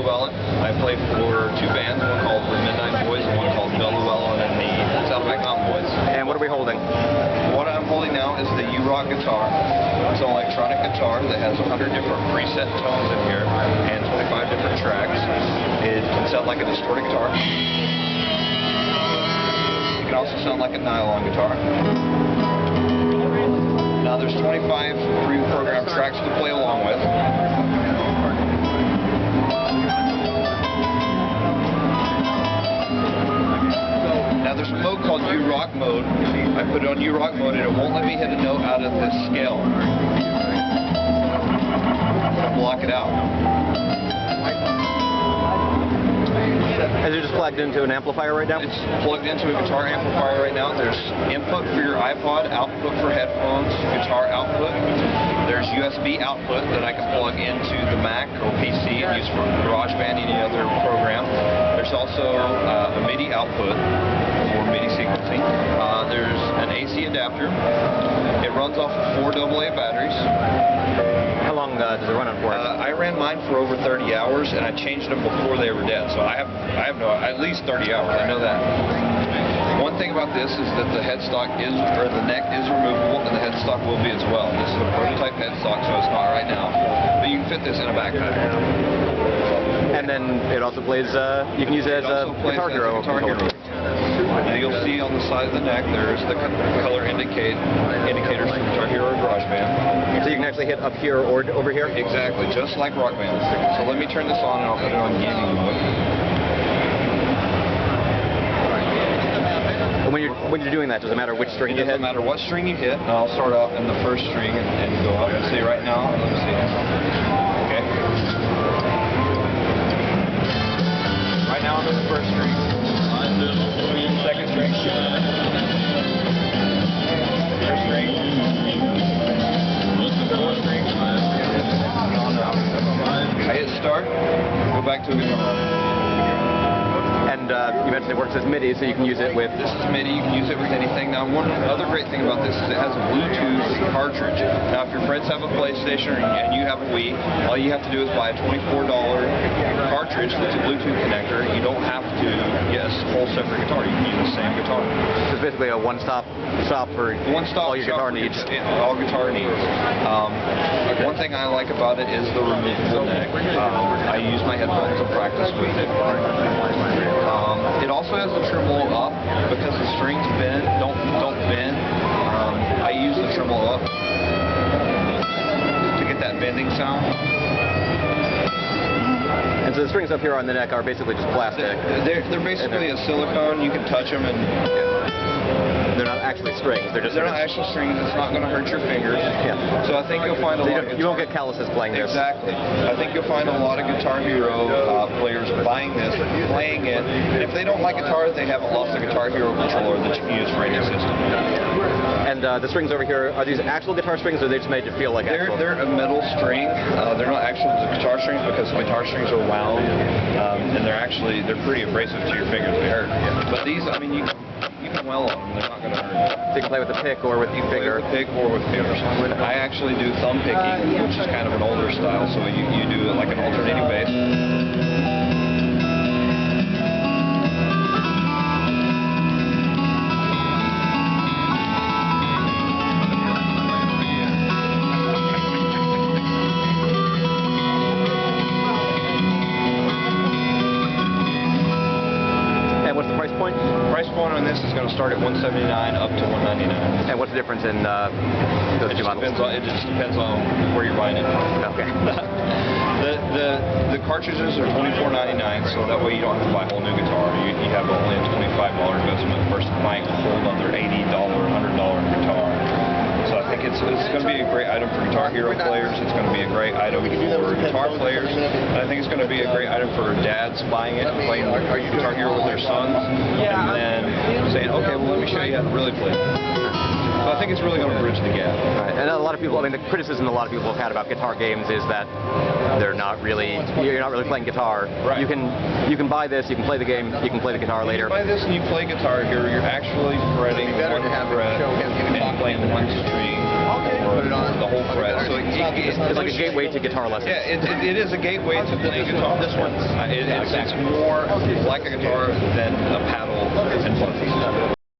I play for two bands, one called the Midnight Boys and one called Bell Llewellyn and the Saddleback Mountain Boys. And what are we holding? What I'm holding now is the YouRock guitar. It's an electronic guitar that has 100 different preset tones in here and 25 different tracks. It can sound like a distorted guitar. It can also sound like a nylon guitar. Now there's 25 pre-programmed tracks to play along with. Now there's a mode called YouRock mode. I put it on YouRock mode and it won't let me hit a note out of this scale. I'm going to block it out. Is it just plugged into an amplifier right now? It's plugged into a guitar amplifier right now. There's input for your iPod, output for headphones, guitar output. There's USB output that I can plug into the Mac or PC and use for GarageBand, any other program. There's also a MIDI output for MIDI sequencing. There's an AC adapter. It runs off of 4 AA batteries. How long does it run on for? I ran mine for over 30 hours, and I changed them before they were dead. So I have at least 30 hours. I know that. One thing about this is that the headstock the neck is removable, and the headstock will be as well. This is a prototype headstock, so it's not right now. But you can fit this in a backpack. And then it also plays, you can use it as a Guitar Hero. Now you'll see on the side of the neck there's the color indicators for Guitar Hero or GarageBand. So you can actually hit up here or over here? Exactly, just like Rock Band. So let me turn this on and I'll put it on gaming mode. When you're doing that, does it matter which string you hit? It doesn't matter what string you hit. And I'll start off in the first string and go up. See right now, let me see. Okay. Right now I'm in the first string. Second string. Third string. Fourth string. I hit start, go back to a guitar. And you mentioned it works as MIDI, so you can use it with... This is MIDI, you can use it with anything. Now, one other great thing about this is it has a Bluetooth cartridge. Now, if your friends have a PlayStation and you have a Wii, all you have to do is buy a $24 cartridge that's a Bluetooth connector. You don't have to get a whole separate guitar. You can use the same guitar. So it's basically a one-stop shop for all your guitar needs. All guitar needs. One thing I like about it is the removable neck. I use my headphones to practice with it. It also has the tremolo up because the strings don't bend. I use the tremolo up to get that bending sound. And so the strings up here on the neck are basically just plastic. They're basically a silicone. You can touch them and they're not actually strings. They're not actual strings. It's not going to hurt your fingers. Yeah. So I think you'll find a lot of you won't get calluses playing this. Exactly. I think you'll find a lot of Guitar Hero players buying this, playing it. And if they don't like guitar, they haven't lost a Guitar Hero controller that you can use for any system. And the strings over here, are these actual guitar strings, or are they just made to feel like actual? They're a metal string. They're not actual guitar strings because guitar strings are wound, and they're pretty abrasive to your fingers. They hurt. But these, I mean, you can well on them. They're not going to hurt. So you can play with a pick or with finger. With a pick or with fingers. I actually do thumb picking, which is kind of an older style. So you do like an alternating bass. What's the price point? Price point on this is going to start at $179 up to $199. And what's the difference in those two models? It just depends on where you're buying it. Okay. The cartridges are $24.99, so that way you don't have to buy a whole new guitar. You have only a $25 investment versus buying a whole other $80, $100 guitar. So I think it's going to be a great item for Guitar Hero players. It's going to be a great item for guitar players. And I think it's going to be a great item for dads buying it and playing Guitar Hero with their sons. And then saying, okay, well, let me show you how to really play. So I think it's really going to bridge the gap. Right. And a lot of people, I mean, the criticism a lot of people have had about guitar games is that you're not really playing guitar. Right. You can buy this, you can play the game, you can play the guitar later. You buy this and you play Guitar Hero, you're actually fretting one fret and playing one string or the whole fret. So It's like a gateway to guitar lessons. Yeah, it is a gateway to playing guitar. This one, it's more like a guitar than a paddle and fuzzy.